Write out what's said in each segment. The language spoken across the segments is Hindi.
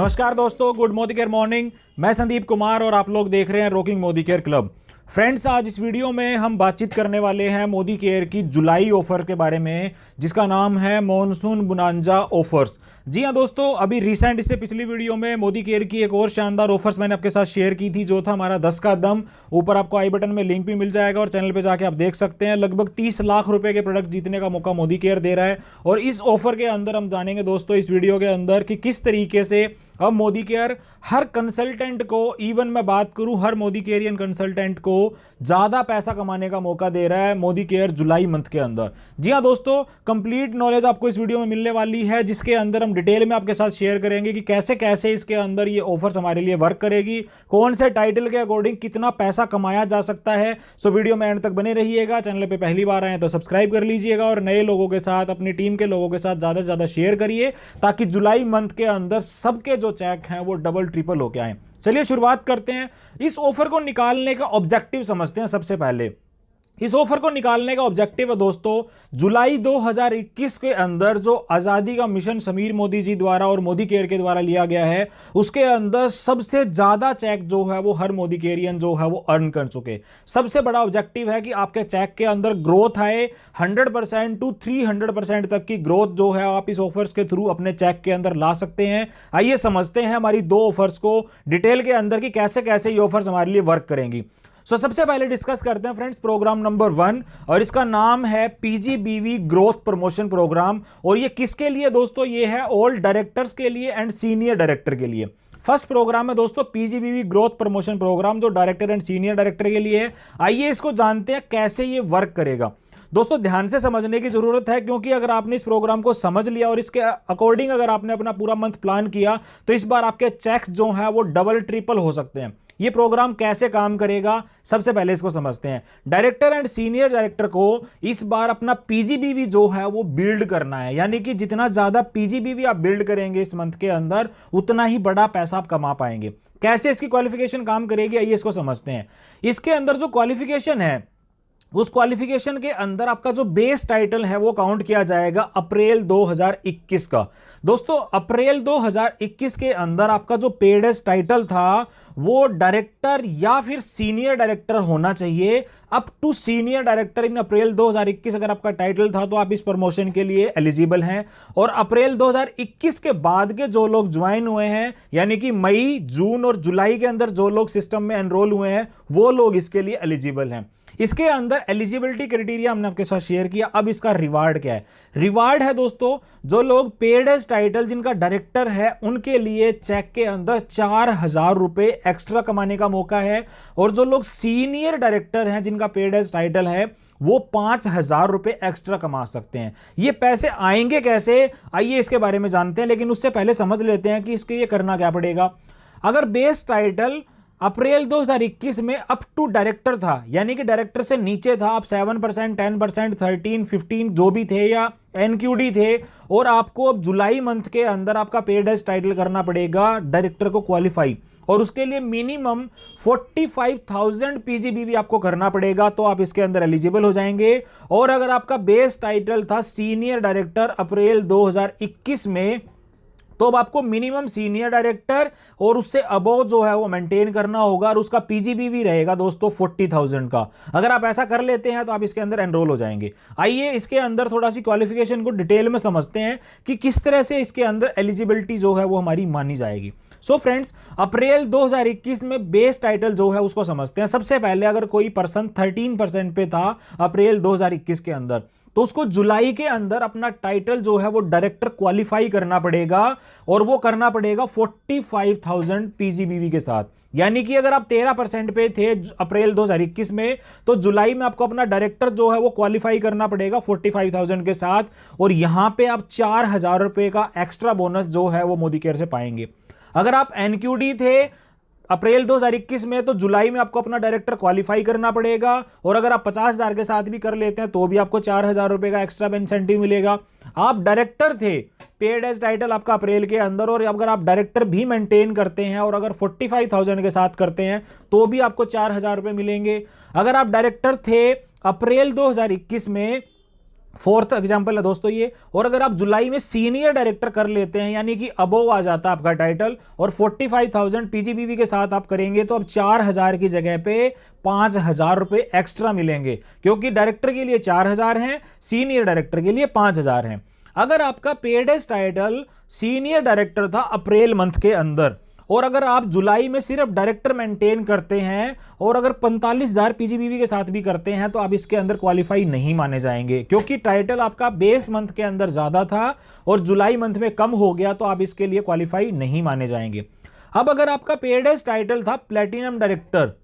नमस्कार दोस्तों, गुड मोदी केयर मॉर्निंग। मैं संदीप कुमार और आप लोग देख रहे हैं rocking Modi care club. Friends, आज इस वीडियो में हम बातचीत करने वाले हैं मोदी केयर की जुलाई ऑफर के बारे में, जिसका नाम है मॉनसून बुनांजा ऑफर्स। जी हाँ दोस्तों, अभी रिसेंट इससे पिछली वीडियो में मोदी केयर की एक और शानदार ऑफर्स मैंने आपके साथ शेयर की थी, जो था हमारा 10 का दम। ऊपर आपको आई बटन में लिंक भी मिल जाएगा और चैनल पे जाके आप देख सकते हैं। लगभग 30 लाख रुपए के प्रोडक्ट जीतने का मौका मोदी केयर दे रहा है। और इस ऑफर के अंदर हम जानेंगे दोस्तों इस वीडियो के अंदर कि किस तरीके से अब मोदी केयर हर कंसल्टेंट को, इवन मैं बात करूं हर मोदी केयरियन कंसल्टेंट को ज्यादा पैसा कमाने का मौका दे रहा है मोदी केयर जुलाई मंथ के अंदर। जी हां दोस्तों, कंप्लीट नॉलेज आपको इस वीडियो में मिलने वाली है, जिसके अंदर हम डिटेल में आपके साथ शेयर करेंगे कि कैसे कैसे इसके अंदर ये ऑफर्स हमारे लिए वर्क करेगी, कौन से टाइटल के अकॉर्डिंग कितना पैसा कमाया जा सकता है। सो वीडियो में एंड तक बने रहिएगा। चैनल पे पहली बार आए तो सब्सक्राइब कर लीजिएगा और नए लोगों के साथ, अपनी टीम के लोगों के साथ ज्यादा से ज्यादा शेयर करिए, ताकि जुलाई मंथ के अंदर सबके जो चेक हैं वो डबल ट्रिपल होके आए। चलिए शुरुआत करते हैं। इस ऑफर को निकालने का ऑब्जेक्टिव समझते हैं। सबसे पहले इस ऑफर को निकालने का ऑब्जेक्टिव है दोस्तों, जुलाई 2021 के अंदर जो आजादी का मिशन समीर मोदी जी द्वारा और मोदी केयर के द्वारा लिया गया है, उसके अंदर सबसे ज्यादा चेक जो है वो हर मोदी केयरियन जो है वो अर्न कर चुके। सबसे बड़ा ऑब्जेक्टिव है कि आपके चेक के अंदर ग्रोथ आए, 100% टू 300% तक की ग्रोथ जो है आप इस ऑफर्स के थ्रू अपने चेक के अंदर ला सकते हैं। आइए समझते हैं हमारी दो ऑफर्स को डिटेल के अंदर कि कैसे कैसे ये ऑफर्स हमारे लिए वर्क करेंगी। सबसे पहले डिस्कस करते हैं फ्रेंड्स प्रोग्राम नंबर 1, और इसका नाम है पीजीबीवी ग्रोथ प्रमोशन प्रोग्राम। और ये किसके लिए दोस्तों? ये है ऑल डायरेक्टर्स के लिए एंड सीनियर डायरेक्टर के लिए। फर्स्ट प्रोग्राम है दोस्तों पीजीबीवी ग्रोथ प्रमोशन प्रोग्राम, जो डायरेक्टर एंड सीनियर डायरेक्टर के लिए है। आइए इसको जानते हैं कैसे ये वर्क करेगा। दोस्तों ध्यान से समझने की जरूरत है, क्योंकि अगर आपने इस प्रोग्राम को समझ लिया और इसके अकॉर्डिंग अगर आपने अपना पूरा मंथ प्लान किया, तो इस बार आपके चेक्स जो है वो डबल ट्रिपल हो सकते हैं। ये प्रोग्राम कैसे काम करेगा, सबसे पहले इसको समझते हैं। डायरेक्टर एंड सीनियर डायरेक्टर को इस बार अपना पीजीबीवी जो है वो बिल्ड करना है, यानी कि जितना ज्यादा पीजीबीवी आप बिल्ड करेंगे इस मंथ के अंदर, उतना ही बड़ा पैसा आप कमा पाएंगे। कैसे इसकी क्वालिफिकेशन काम करेगी, आइए इसको समझते हैं। इसके अंदर जो क्वालिफिकेशन है, उस क्वालिफिकेशन के अंदर आपका जो बेस टाइटल है वो काउंट किया जाएगा अप्रैल 2021 का। दोस्तों अप्रैल 2021 के अंदर आपका जो पेडेस्ट टाइटल था वो डायरेक्टर या फिर सीनियर डायरेक्टर होना चाहिए। Up to senior director in April 2021 अगर आपका टाइटल था तो आप इस प्रमोशन के लिए एलिजिबल हैं। और अप्रैल 2021 के बाद के जो लोग ज्वाइन हुए हैं, यानी कि मई, जून और जुलाई के अंदर जो लोग सिस्टम में एनरोल हुए हैं, वो लोग इसके लिए एलिजिबल हैं। इसके अंदर एलिजिबिलिटी क्राइटेरिया हमने आपके साथ शेयर किया। अब इसका रिवार्ड क्या है? रिवार्ड है दोस्तों, जो लोग पेड एज टाइटल जिनका डायरेक्टर है, उनके लिए चेक के अंदर 4000 रुपए एक्स्ट्रा कमाने का मौका है। और जो लोग सीनियर डायरेक्टर हैं जिनका पेड एज टाइटल है, वो 5000 रुपए एक्स्ट्रा कमा सकते हैं। ये पैसे आएंगे कैसे, आइए इसके बारे में जानते हैं। लेकिन उससे पहले समझ लेते हैं कि इसके लिए करना क्या पड़ेगा। अगर बेस टाइटल अप्रैल 2021 में अप टू डायरेक्टर था, यानी कि डायरेक्टर से नीचे था, आप 7%, 10%, 13, 15 जो भी थे, या एनक्यूडी थे, और आपको अब जुलाई मंथ के अंदर आपका पेड एज टाइटल करना पड़ेगा डायरेक्टर को क्वालिफाई, और उसके लिए मिनिमम 45,000 पीजीबीवी आपको करना पड़ेगा, तो आप इसके अंदर एलिजिबल हो जाएंगे। और अगर आपका बेस टाइटल था सीनियर डायरेक्टर अप्रैल 2021 में, तो अब आपको मिनिमम सीनियर डायरेक्टर और उससे अबव जो है वो मेंटेन करना होगा, और उसका पीजीबीवी रहेगा दोस्तों 40,000 का। अगर आप ऐसा कर लेते हैं तो आप इसके अंदर एनरोल हो जाएंगे। आइए इसके अंदर थोड़ा सी क्वालिफिकेशन को डिटेल में समझते हैं कि किस तरह से इसके अंदर एलिजिबिलिटी जो है वो हमारी मानी जाएगी। सो फ्रेंड्स, अप्रैल 2021 में बेस टाइटल जो है उसको समझते हैं। सबसे पहले अगर कोई पर्सन 13% पे था अप्रैल 2021 के अंदर, तो उसको जुलाई के अंदर अपना टाइटल जो है वो डायरेक्टर क्वालिफाई करना पड़ेगा, और वो करना पड़ेगा 45,000 पीजीबीवी के साथ। यानी कि अगर आप 13% पे थे अप्रैल 2021 में, तो जुलाई में आपको अपना डायरेक्टर जो है वो क्वालिफाई करना पड़ेगा 45,000 के साथ, और यहां पे आप 4000 रुपए का एक्स्ट्रा बोनस जो है वो मोदी केयर से पाएंगे। अगर आप एनक्यूडी थे अप्रैल 2021 में, तो जुलाई में आपको अपना डायरेक्टर क्वालिफाई करना पड़ेगा, और अगर आप 50,000 के साथ भी कर लेते हैं तो भी आपको 4000 रुपए का एक्स्ट्रा इंसेंटिव मिलेगा। आप डायरेक्टर थे, पेड एज टाइटल आपका अप्रैल के अंदर, और अगर आप डायरेक्टर भी मेंटेन करते हैं और अगर 45,000 के साथ करते हैं तो भी आपको 4000 रुपए मिलेंगे। अगर आप डायरेक्टर थे अप्रैल 2021 में, फोर्थ एग्जांपल है दोस्तों ये। और अगर आप जुलाई में सीनियर डायरेक्टर कर लेते हैं, यानी कि अबोव आ जाता है आपका टाइटल, और 45,000 पीजीबीवी के साथ आप करेंगे, तो अब 4,000 की जगह पे 5,000 रुपए एक्स्ट्रा मिलेंगे, क्योंकि डायरेक्टर के लिए 4,000 हैं, सीनियर डायरेक्टर के लिए 5,000 हैं। अगर आपका paid as title senior director था अप्रैल मंथ के अंदर, और अगर आप जुलाई में सिर्फ डायरेक्टर मेंटेन करते हैं और अगर 45,000 पीजीबीवी के साथ भी करते हैं, तो आप इसके अंदर क्वालिफाई नहीं माने जाएंगे, क्योंकि टाइटल आपका बेस मंथ के अंदर ज्यादा था और जुलाई मंथ में कम हो गया, तो आप इसके लिए क्वालिफाई नहीं माने जाएंगे। अब अगर आपका पेड एज टाइटल था प्लेटिनम डायरेक्टर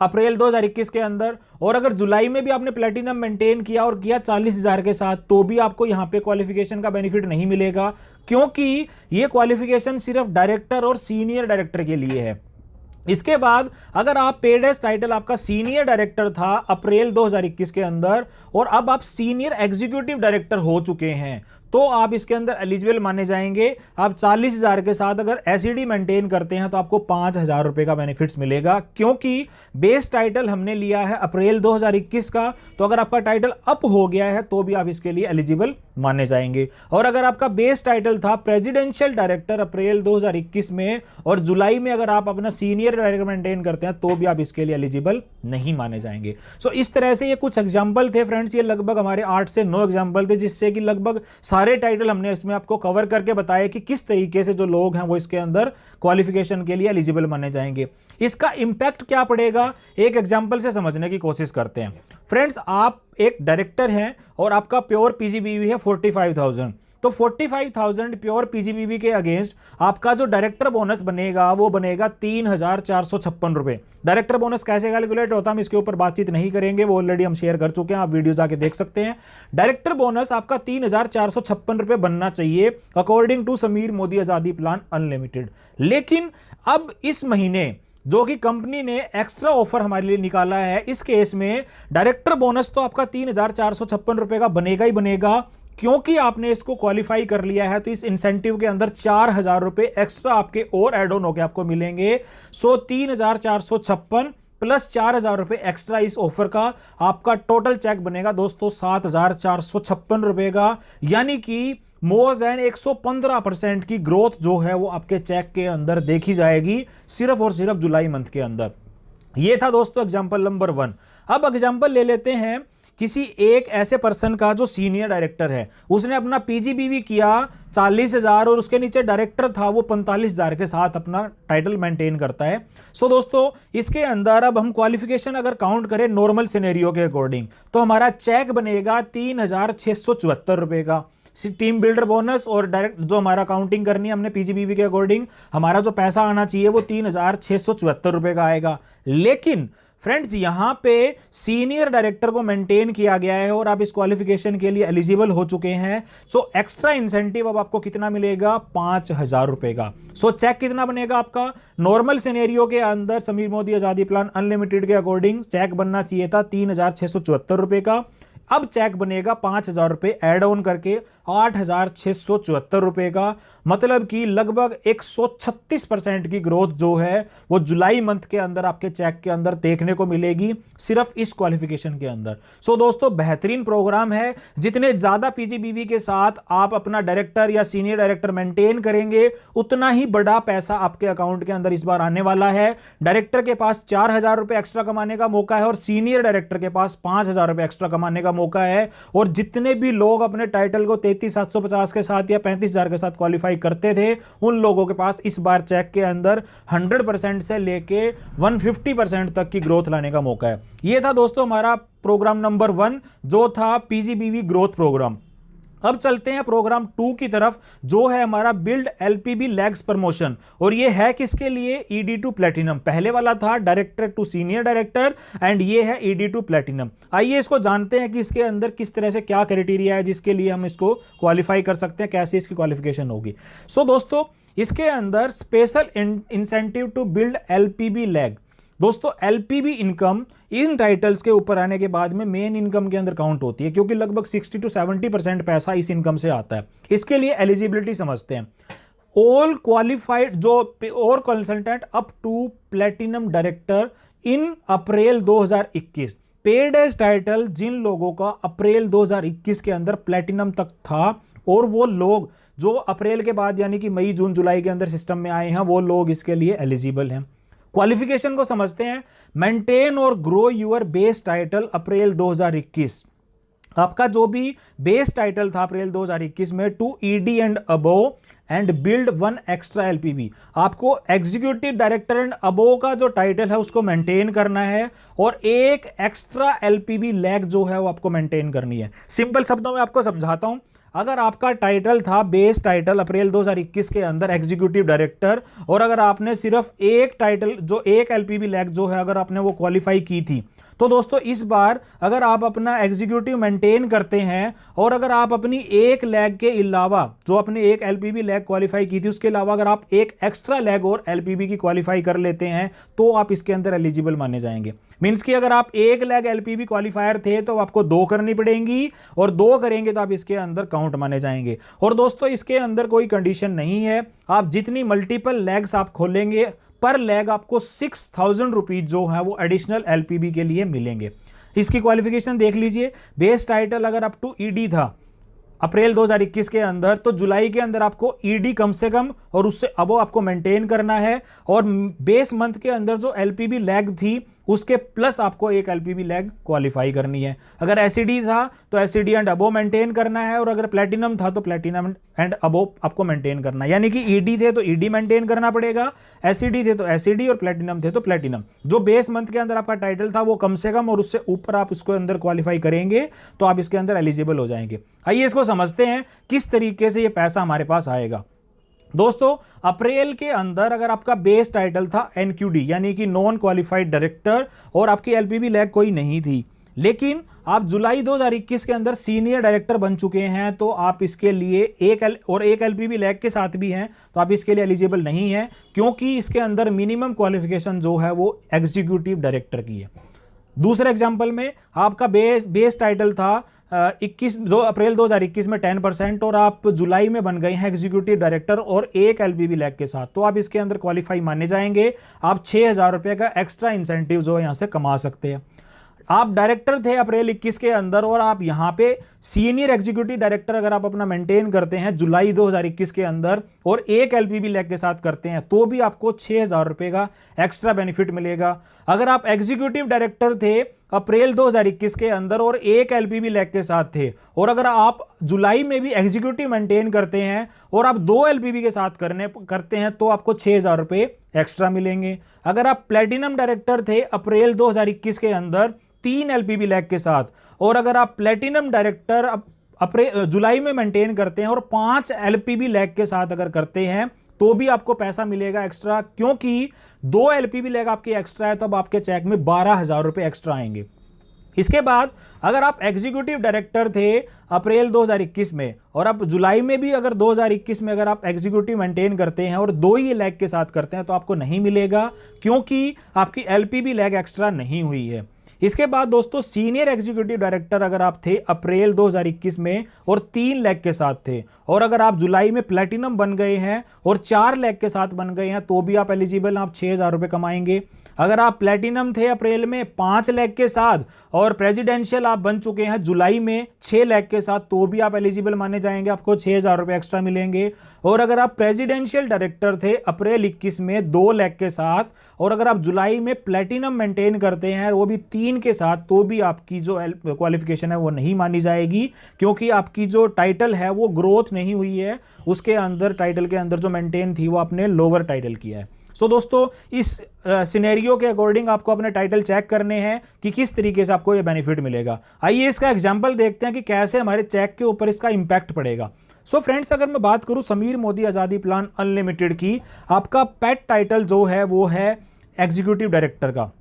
अप्रैल 2021 के अंदर, और अगर जुलाई में भी आपने प्लेटिनम मेंटेन किया और किया 40,000 के साथ, तो भी आपको यहां पे क्वालिफिकेशन का बेनिफिट नहीं मिलेगा, क्योंकि ये क्वालिफिकेशन सिर्फ डायरेक्टर और सीनियर डायरेक्टर के लिए है। इसके बाद अगर आप पेड एज टाइटल आपका सीनियर डायरेक्टर था अप्रैल 2021 के अंदर, और अब आप सीनियर एग्जीक्यूटिव डायरेक्टर हो चुके हैं, तो आप इसके अंदर एलिजिबल माने जाएंगे। आप 40,000 के साथ अगर एसईडी मेंटेन करते हैं, तो आपको 5,000 रुपए का बेनिफिट्स मिलेगा, क्योंकि बेस टाइटल हमने लिया है अप्रैल 2021 का, तो अगर आपका टाइटल अप हो गया है तो भी आप इसके लिए एलिजिबल माने जाएंगे। और अगर आपका बेस टाइटल था प्रेसिडेंशियल डायरेक्टर अप्रैल 2021 में, और जुलाई में अगर आप अपना सीनियर डायरेक्टर मेंटेन करते हैं, तो भी आप इसके लिए एलिजिबल नहीं माने जाएंगे। सो इस तरह से ये कुछ एग्जाम्पल थे फ्रेंड्स, ये लगभग हमारे 8 से 9 एग्जाम्पल थे, जिससे कि लगभग सारे टाइटल हमने इसमें आपको कवर करके बताया कि किस तरीके से जो लोग हैं वो इसके अंदर क्वालिफिकेशन के लिए एलिजिबल माने जाएंगे। इसका इंपैक्ट क्या पड़ेगा, एक एग्जांपल से समझने की कोशिश करते हैं। फ्रेंड्स, आप एक डायरेक्टर हैं और आपका प्योर पीजीबीवी है 45,000, तो 45,000 प्योर पीजीबीवी के अगेंस्ट आपका जो डायरेक्टर बोनस बनेगा वो बनेगा 3,456 रुपए। डायरेक्टर बोनस कैसे कैलकुलेट होता है हम इसके ऊपर बातचीत नहीं करेंगे, वो ऑलरेडी हम शेयर कर चुके हैं, आप वीडियो जाके देख सकते हैं। डायरेक्टर बोनस आपका 3,456 रुपए बनना चाहिए अकॉर्डिंग टू समीर मोदी आजादी प्लान अनलिमिटेड। लेकिन अब इस महीने जो कि कंपनी ने एक्स्ट्रा ऑफर हमारे लिए निकाला है, इस केस में डायरेक्टर बोनस तो आपका 3,456 रुपए का बनेगा ही बनेगा, क्योंकि आपने इसको क्वालिफाई कर लिया है, तो इस इंसेंटिव के अंदर 4,000 रुपए एक्स्ट्रा आपके और एड ऑन होकर आपको मिलेंगे। सो 3,456 प्लस 4,000 रुपए एक्स्ट्रा इस ऑफर का आपका टोटल चेक बनेगा दोस्तों 7,456 रुपए का, यानी कि मोर देन 115% की ग्रोथ जो है वो आपके चेक के अंदर देखी जाएगी सिर्फ और सिर्फ जुलाई मंथ के अंदर। ये था दोस्तों एग्जांपल नंबर 1। अब एग्जांपल ले लेते हैं किसी एक ऐसे पर्सन का जो सीनियर डायरेक्टर है, उसने अपना पीजीबीवी किया 40,000 और उसके नीचे डायरेक्टर था वो 45,000 के साथ अपना टाइटल मेंटेन करता है। सो दोस्तों, इसके अंदर अब हम क्वालिफिकेशन अगर काउंट करें नॉर्मल सिनेरियो के अकॉर्डिंग, तो हमारा चेक बनेगा 3,674 रुपए का। टीम बिल्डर बोनस और डायरेक्ट जो हमारा काउंटिंग करनी है हमने पीजीबीवी के अकॉर्डिंग, हमारा जो पैसा आना चाहिए वो 3,674 रुपए का आएगा। लेकिन फ्रेंड्स, यहां पे सीनियर डायरेक्टर को मेंटेन किया गया है और आप इस क्वालिफिकेशन के लिए एलिजिबल हो चुके हैं। सो एक्स्ट्रा इंसेंटिव अब आपको कितना मिलेगा, 5,000 रुपए का। सो चेक कितना बनेगा आपका, नॉर्मल सिनेरियो के अंदर समीर मोदी आजादी प्लान अनलिमिटेड के अकॉर्डिंग चेक बनना चाहिए था 3,674 रुपए का। अब चेक बनेगा 5,000 रुपए एड ऑन करके 8,674 रुपए का, मतलब कि लगभग 136% की ग्रोथ जो है वो जुलाई मंथ के अंदर आपके चेक के अंदर देखने को मिलेगी सिर्फ इस क्वालिफिकेशन के अंदर। सो दोस्तों, बेहतरीन प्रोग्राम है। जितने ज्यादा पीजीबीवी के साथ आप अपना डायरेक्टर या सीनियर डायरेक्टर मेंटेन करेंगे, उतना ही बड़ा पैसा आपके अकाउंट के अंदर इस बार आने वाला है। डायरेक्टर के पास 4,000 रुपए एक्स्ट्रा कमाने का मौका है और सीनियर डायरेक्टर के पास 5,000 रुपए एक्स्ट्रा कमाने का मौका है। और जितने भी लोग अपने टाइटल को 33,750 के साथ या 35,000 के साथ क्वालिफाई करते थे, उन लोगों के पास इस बार चेक के अंदर 100% से लेके 150% तक की ग्रोथ लाने का मौका है। यह था दोस्तों हमारा प्रोग्राम नंबर 1 जो था पीजीबीवी ग्रोथ प्रोग्राम। अब चलते हैं प्रोग्राम 2 की तरफ, जो है हमारा बिल्ड एलपीबी लैग्स प्रमोशन, और ये है किसके लिए, ईडी टू प्लेटिनम। पहले वाला था director to senior director and ये है ईडी टू प्लेटिनम। आइए इसको जानते हैं कि इसके अंदर किस तरह से क्या क्राइटेरिया है जिसके लिए हम इसको क्वालिफाई कर सकते हैं, कैसे इसकी क्वालिफिकेशन होगी। सो दोस्तों, इसके अंदर special incentive to build LPB leg. दोस्तों, एलपीबी इनकम इन टाइटल्स के ऊपर आने के बाद में मेन इनकम के अंदर काउंट होती है, क्योंकि लगभग 60 to 70% पैसा इस इनकम से आता है। इसके लिए एलिजिबिलिटी समझते हैं। ऑल क्वालिफाइड जो और consultant up to platinum director in April 2021, paid as title जिन लोगों का अप्रैल 2021 के अंदर प्लेटिनम तक था, और वो लोग जो अप्रैल के बाद यानी कि मई जून जुलाई के अंदर सिस्टम में आए हैं, वो लोग इसके लिए एलिजिबल हैं। क्वालिफिकेशन को समझते हैं। मेंटेन और ग्रो यूर बेस टाइटल अप्रैल 2021। आपका जो भी बेस टाइटल था अप्रैल 2021 में, to ED and above and build one extra LPB. आपको एग्जीक्यूटिव डायरेक्टर एंड अबोव का जो टाइटल है उसको मेंटेन करना है, और एक एक्स्ट्रा एलपीबी लैग जो है वो आपको मेंटेन करनी है। सिंपल शब्दों में आपको समझाता हूं। अगर आपका टाइटल था बेस टाइटल अप्रैल 2021 के अंदर एग्जीक्यूटिव डायरेक्टर, और अगर आपने सिर्फ एक टाइटल जो एक एलपीबी लैग जो है अगर आपने वो क्वालिफाई की थी, तो दोस्तों इस बार अगर आप अपना एग्जीक्यूटिव मेंटेन करते हैं, और अगर आप अपनी एक लैग के अलावा जो अपने एक एलपीबी लैग क्वालिफाई की थी उसके अलावा अगर आप एक एक्स्ट्रा लैग और एलपीबी की क्वालिफाई कर लेते हैं, तो आप इसके अंदर एलिजिबल माने जाएंगे। मींस कि अगर आप एक लैग एलपीबी क्वालिफायर थे तो आपको 2 करनी पड़ेंगी, और 2 करेंगे तो आप इसके अंदर काउंट माने जाएंगे। और दोस्तों इसके अंदर कोई कंडीशन नहीं है। आप जितनी मल्टीपल लैग्स आप खोलेंगे, पर लैग आपको 6000 रुपीज जो है वो एडिशनल एलपीबी के लिए मिलेंगे। इसकी क्वालिफिकेशन देख लीजिए। बेस टाइटल अगर अप टू ईडी था अप्रैल 2021 के अंदर, तो जुलाई के अंदर आपको ईडी कम से कम और उससे अबो आपको मेंटेन करना है, और बेस मंथ के अंदर जो एलपीबी लैग थी उसके प्लस आपको एक एलपीबी लैग क्वालिफाई करनी है। अगर एसईडी था तो एसईडी एंड अबो मेंटेन करना है, और अगर प्लेटिनम था तो प्लेटिनम एंड अबो आपको मेंटेन करना है। यानी कि ईडी थे तो ईडी मेंटेन करना पड़ेगा, एसईडी थे तो एसईडी, और प्लेटिनम थे तो प्लेटिनम। जो बेस मंथ के अंदर आपका टाइटल था वो कम से कम और उससे ऊपर आप इसको अंदर क्वालिफाई करेंगे तो आप इसके अंदर एलिजिबल हो जाएंगे। आइए इसको समझते हैं किस तरीके से ये पैसा हमारे पास आएगा। दोस्तों अप्रैल के अंदर अगर आपका बेस टाइटल था एनक्यूडी यानी कि नॉन क्वालिफाइड डायरेक्टर, और आपकी एलपीबी लैग कोई नहीं थी, लेकिन आप जुलाई 2021 के अंदर सीनियर डायरेक्टर बन चुके हैं, तो आप इसके लिए एक एलपीबी लैग के साथ भी हैं, तो आप इसके लिए एलिजिबल नहीं हैं, क्योंकि इसके अंदर मिनिमम क्वालिफिकेशन जो है वो एग्जीक्यूटिव डायरेक्टर की है। दूसरे एग्जाम्पल में आपका बेस टाइटल था 2 अप्रैल 2021 में 10%, और आप जुलाई में बन गए हैं एग्जीक्यूटिव डायरेक्टर और एक एलपीबी लैग के साथ, तो आप इसके अंदर क्वालिफाई माने जाएंगे। आप 6000 रुपये का एक्स्ट्रा इंसेंटिव जो है यहां से कमा सकते हैं। आप डायरेक्टर थे अप्रैल 21 के अंदर, और आप यहां पे सीनियर एग्जीक्यूटिव डायरेक्टर अगर आप अपना मेंटेन करते हैं जुलाई 2021 के अंदर और एक एलपीबी लैग के साथ करते हैं, तो भी आपको 6000 रुपये का एक्स्ट्रा बेनिफिट मिलेगा। अगर आप एग्जीक्यूटिव डायरेक्टर थे अप्रैल 2021 के अंदर और एक एलपीबी लैग के साथ थे, और अगर आप जुलाई में भी एग्जीक्यूटिव मेंटेन करते हैं और आप 2 एलपीबी के साथ करते हैं, तो आपको 6000 रुपये एक्स्ट्रा मिलेंगे। अगर आप प्लेटिनम डायरेक्टर थे अप्रैल 2021 के अंदर 3 एलपीबी लैग के साथ, और अगर आप प्लेटिनम डायरेक्टर जुलाई में मेंटेन करते हैं और 5 एलपीबी लैग के साथ अगर करते हैं, तो भी आपको पैसा मिलेगा एक्स्ट्रा, क्योंकि 2 एलपीबी लैग आपकी एक्स्ट्रा है, तो अब आपके चेक में 12000 रुपये एक्स्ट्रा आएंगे। इसके बाद अगर आप एग्जीक्यूटिव डायरेक्टर थे अप्रैल 2021 में, और आप जुलाई में भी अगर 2021 में अगर आप एग्जीक्यूटिव मेंटेन करते हैं और 2 ही लैग के साथ करते हैं, तो आपको नहीं मिलेगा, क्योंकि आपकी एलपीबी लैग एक्स्ट्रा नहीं हुई है। इसके बाद दोस्तों सीनियर एग्जीक्यूटिव डायरेक्टर अगर आप थे अप्रैल 2021 में और 3 लैग के साथ थे, और अगर आप जुलाई में प्लेटिनम बन गए हैं और 4 लैग के साथ बन गए हैं, तो भी आप एलिजिबल, आप 6000 रुपये कमाएंगे। अगर आप प्लेटिनम थे अप्रैल में 5 लैग के साथ और प्रेसिडेंशियल आप बन चुके हैं जुलाई में 6 लैग के साथ, तो भी आप एलिजिबल माने जाएंगे, आपको 6000 रुपये एक्स्ट्रा मिलेंगे। और अगर आप प्रेसिडेंशियल डायरेक्टर थे अप्रैल 21 में 2 लैग के साथ, और अगर आप जुलाई में प्लेटिनम मेंटेन करते हैं वो भी 3 के साथ, तो भी आपकी जो क्वालिफिकेशन है वो नहीं मानी जाएगी, क्योंकि आपकी जो टाइटल है वो ग्रोथ नहीं हुई है, उसके अंदर टाइटल के अंदर जो मेंटेन थी वो आपने लोअर टाइटल किया है। सो दोस्तों इस सिनेरियो के अकॉर्डिंग आपको अपने टाइटल चेक करने हैं कि किस तरीके से आपको ये बेनिफिट मिलेगा। आइए इसका एग्जांपल देखते हैं कि कैसे हमारे चेक के ऊपर इसका इंपैक्ट पड़ेगा। सो फ्रेंड्स अगर मैं बात करूं समीर मोदी आज़ादी प्लान अनलिमिटेड की, आपका पेट टाइटल जो है वो है एग्जीक्यूटिव डायरेक्टर का।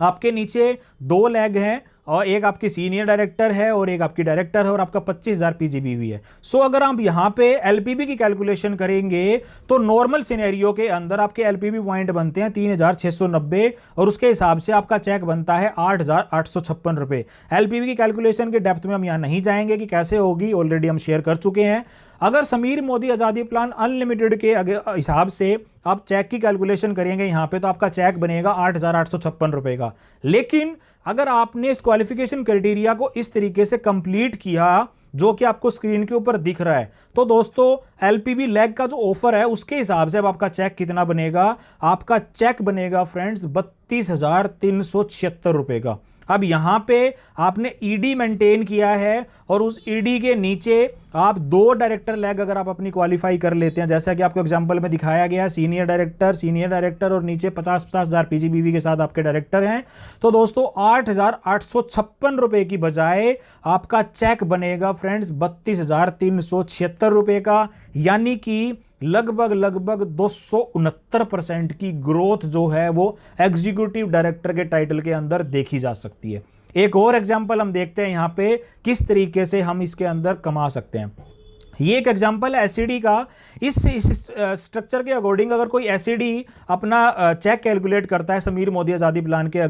आपके नीचे 2 लैग हैं, और एक आपकी सीनियर डायरेक्टर है और एक आपकी डायरेक्टर है, और आपका 25000 पीजीबी हुई है। सो अगर आप यहाँ पे एलपीबी की कैलकुलेशन करेंगे तो नॉर्मल सिनेरियो के अंदर आपके एलपीबी पॉइंट बनते हैं 3690, और उसके हिसाब से आपका चेक बनता है 8856 रुपये। एलपीबी की कैलकुलेशन के डेप्थ में हम यहाँ नहीं जाएंगे कि कैसे होगी, ऑलरेडी हम शेयर कर चुके हैं। अगर समीर मोदी आज़ादी प्लान अनलिमिटेड के हिसाब से आप चेक की कैलकुलेशन करेंगे यहाँ पे, तो आपका चेक बनेगा 8,856 रुपए का। लेकिन अगर आपने इस क्वालिफिकेशन क्राइटेरिया को इस तरीके से कंप्लीट किया जो कि आपको स्क्रीन के ऊपर दिख रहा है, तो दोस्तों एलपीबी लैग का जो ऑफर है उसके हिसाब से अब आपका चेक कितना बनेगा? आपका चेक बनेगा फ्रेंड्स 32,376 रुपए का। अब यहां पे आपने ईडी मेंटेन किया है और उस ईडी के नीचे आप 2 डायरेक्टर लैग अगर आप अपनी क्वालिफाई कर लेते हैं, जैसा कि आपको एग्जांपल में दिखाया गया है, सीनियर डायरेक्टर और नीचे 50-50 हज़ार पीजीबीवी के साथ आपके डायरेक्टर हैं, तो दोस्तों 8,856 रुपए की बजाय आपका चेक बनेगा फ्रेंड्स 32,376 रुपए का। यानी कि लगभग 269% की ग्रोथ जो है वो एग्जीक्यूटिव डायरेक्टर के टाइटल के अंदर देखी जा सकती है। एक और एग्जांपल हम देखते हैं यहां पे किस तरीके से हम इसके अंदर कमा सकते हैं। ये एक एग्जांपल है एसईडी का। इस स्ट्रक्चर के अकॉर्डिंग अगर कोई एसईडी अपना चेक कैलकुलेट करता है समीर मोदी आज़ादी प्लान के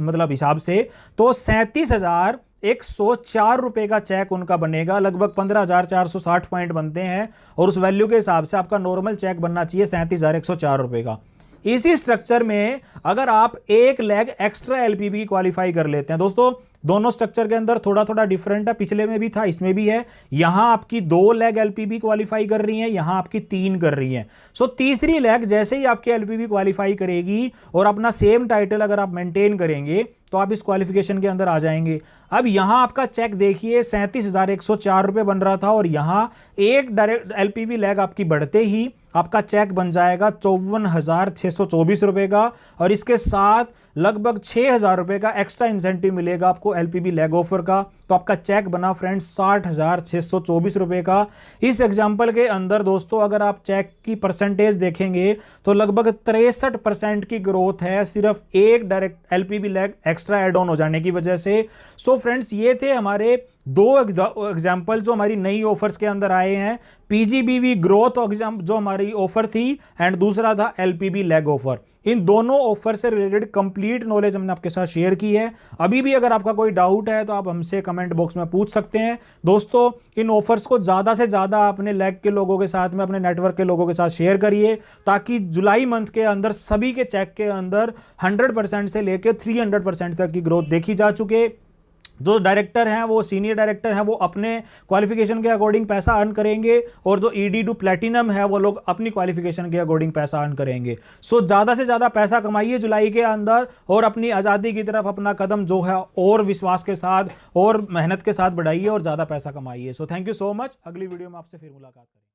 मतलब हिसाब से, तो 37,104 रुपए का चेक उनका बनेगा। लगभग 15,460 पॉइंट बनते हैं और उस वैल्यू के हिसाब से आपका नॉर्मल चेक बनना चाहिए 37,104 रुपए का। इसी स्ट्रक्चर में अगर आप 1 लैग एक्स्ट्रा एलपीबी क्वालिफाई कर लेते हैं, दोस्तों दोनों स्ट्रक्चर के अंदर थोड़ा थोड़ा डिफरेंट है, पिछले में भी था इसमें भी है। यहां आपकी 2 लैग एलपीबी क्वालिफाई कर रही हैं, यहां आपकी 3 कर रही हैं। सो तीसरी लैग जैसे ही आपकी एलपीबी क्वालिफाई करेगी और अपना सेम टाइटल अगर आप मेंटेन करेंगे तो आप इस क्वालिफिकेशन के अंदर आ जाएंगे। अब यहां आपका चेक देखिए 37,104 रुपए बन रहा था और यहां एक डायरेक्ट एलपीबी लैग आपकी बढ़ते ही आपका चेक बन जाएगा 54,624 रुपए का और इसके साथ लगभग 6,000 रुपए का एक्स्ट्रा इंसेंटिव मिलेगा आपको एलपीबी लैग ऑफर का। तो आपका चेक बना फ्रेंड्स 60,624 रुपए का। इस एग्जांपल के अंदर दोस्तों अगर आप चेक की परसेंटेज देखेंगे तो लगभग 63% की ग्रोथ है सिर्फ एक direct LPB leg extra add on हो जाने की वजह से। सो फ्रेंड्स ये थे हमारे 2 एग्जाम्पल जो हमारी नई ऑफर्स के अंदर आए हैं। पीजीबीवी ग्रोथ जो हमारी ऑफर थी एंड दूसरा था एलपीबी लैग ऑफर। इन दोनों ऑफर से रिलेटेड कंप्लीट नॉलेज हमने आपके साथ शेयर की है। अभी भी अगर आपका कोई डाउट है तो आप हमसे कमेंट बॉक्स में पूछ सकते हैं। दोस्तों इन ऑफर्स को ज्यादा से ज्यादा अपने लैग के लोगों के साथ में, अपने नेटवर्क के लोगों के साथ शेयर करिए ताकि जुलाई मंथ के अंदर सभी के चेक के अंदर 100% से लेकर 300% तक की ग्रोथ देखी जा चुके। जो डायरेक्टर हैं वो सीनियर डायरेक्टर हैं वो अपने क्वालिफिकेशन के अकॉर्डिंग पैसा अर्न करेंगे और जो ईडी टू प्लैटिनम है वो लोग अपनी क्वालिफिकेशन के अकॉर्डिंग पैसा अर्न करेंगे। सो ज़्यादा से ज़्यादा पैसा कमाइए जुलाई के अंदर और अपनी आज़ादी की तरफ अपना कदम जो है और विश्वास के साथ और मेहनत के साथ बढ़ाइए और ज़्यादा पैसा कमाइए। So thank you so much. अगली वीडियो में आपसे फिर मुलाकात करेंगे।